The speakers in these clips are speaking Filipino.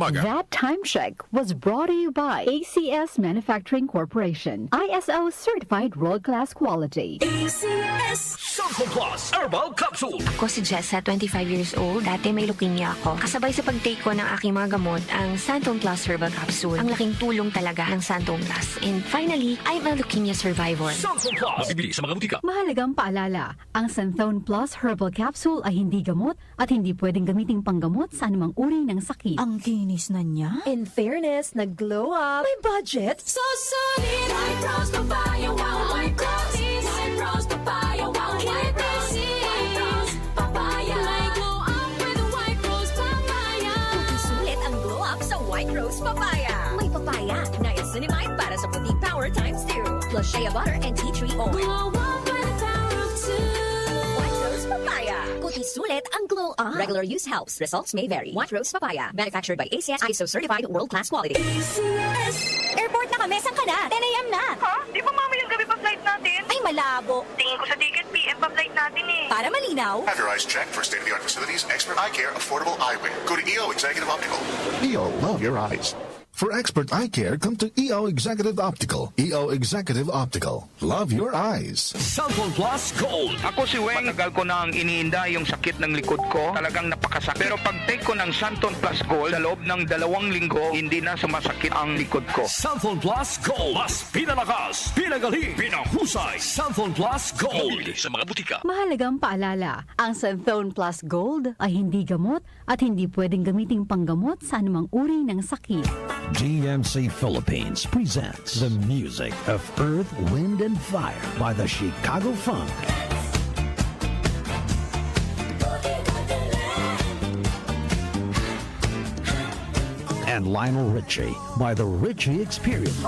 umaga. That time check was brought to you by ACS Manufacturing Corporation. ISO certified world-class quality. ACS Santon Plus Herbal Capsule. Ako si Jessa, 25 years old. Dati may leukemia ako. Kasabay sa pag-take ko ng aking mga gamot, ang Santon Plus Herbal Capsule. Ang laking tulong talaga ng Santon Plus. And finally, I'm a leukemia survivor. Santon Plus. Mabibili sa mga butika. Mahalagang paalala, ang Santhone Plus Herbal Capsule ay hindi gamot at hindi pwedeng gamiting panggamot sa anumang uri ng sakit. Ang kinis na niya. In fairness, nag-glow up. May budget. So solid, white rose papaya, wow, white roses. White rose papaya, wow, white roses. White rose papaya. May glow up with a white rose papaya. Sulit ang glow up sa White Rose Papaya. May papaya, niacinamide para sa puting power times 2. Plus shea butter and tea tree oil. Glow up with the power of two. White Rose Papaya. Kuti sulit ang glow up. Regular use helps. Results may vary. White Rose Papaya. Manufactured by ACS ISO certified world-class quality. ACS. Airport na kami. Saan ka na? 10 a.m. na. Ha? Di ba mamayang gabi pa flight natin? Ay, malabo. Tingin ko sa ticket, PM pa flight natin eh. Para malinaw. Have your eyes checked for state-of-the-art facilities, expert eye care, affordable eyewear. Go to EO Executive Optical. EO, love your eyes. For expert eye care, come to EO Executive Optical. EO Executive Optical. Love your eyes. Santon Plus Gold. Ako si Weng, matagal ko na ang iniinda yung sakit ng likod ko. Talagang napakasakit. Pero pag take ko ng Santon Plus Gold, sa loob ng 2 linggo, hindi na sumasakit ang likod ko. Santon Plus Gold. Mas pinalakas, pinagaling, pinahusay. Santon Plus Gold. Mabibili sa mga butika. Mahalagang paalala, ang Santhone Plus Gold ay hindi gamot at hindi pwedeng gamiting panggamot sa anumang uri ng sakit. DMC Philippines presents the music of Earth, Wind, and Fire by the Chicago Funk. And Lionel Richie by the Richie Experience.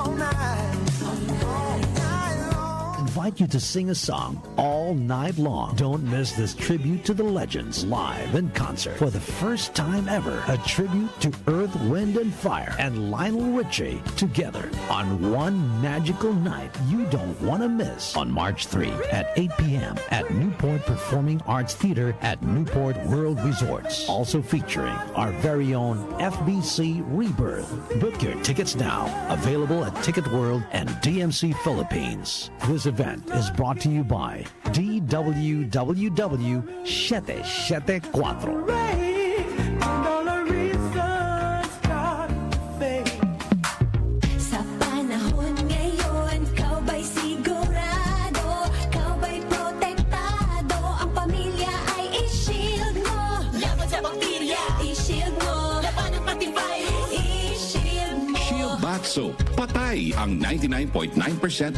Invite you to sing a song all night long. Don't miss this tribute to the legends live in concert. For the first time ever, a tribute to Earth, Wind, and Fire and Lionel Richie together on one magical night you don't want to miss on March 3 at 8 p.m. at Newport Performing Arts Theater at Newport World Resorts. Also featuring our very own FBC Rebirth. Book your tickets now. Available at Ticket World and DMC Philippines. This event is brought to you by DWWW 774. Sa panahon ngayon, kau ba'y sigurado? Kau ba'y protektado? Ang pamilya ay i-shield mo. Laban sa bakterya, i-shield mo. Laban ng pati virus, i-shield mo. Shield Bath Soap. Patay ang 99.9%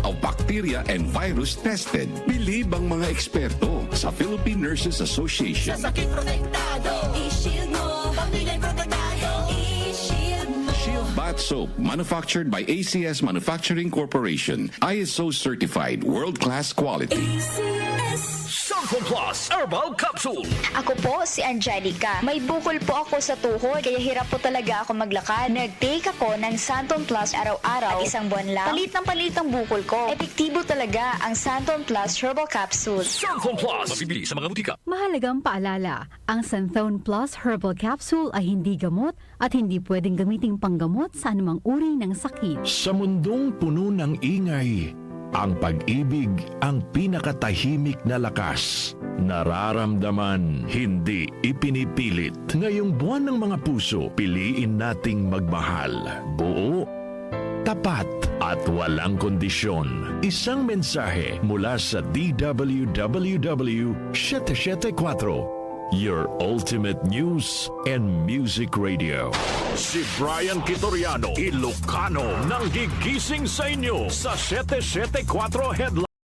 of bacteria and virus tested. Believe ang mga eksperto sa Philippine Nurses Association. Sa sakit protektado, i-shield mo. Pamilya'y protektado, i-shield mo. Shield Bath Soap, manufactured by ACS Manufacturing Corporation. ISO certified, world-class quality. ACS. Santon Plus Herbal Capsule. Ako po si Angelica. May bukol po ako sa tuhod, kaya hirap po talaga ako maglakad. Nag-take ako ng Santon Plus araw-araw at isang buwan lang. Palit ang bukol ko. Epektibo talaga ang Santon Plus Herbal Capsule. Santon Plus. Mabibili sa mga butika. Mahalagang paalala, ang Santhone Plus Herbal Capsule ay hindi gamot at hindi pwedeng gamiting panggamot sa anumang uri ng sakit. Sa mundong puno ng ingay, ang pag-ibig ang pinakatahimik na lakas. Nararamdaman, hindi ipinipilit. Ngayong buwan ng mga puso, piliin nating magmahal. Buo, tapat, at walang kondisyon. Isang mensahe mula sa DWWW 774. Your ultimate news and music radio. Si Brian Kitoriano, Ilocano, nang gigising sa inyo sa 774 Headline.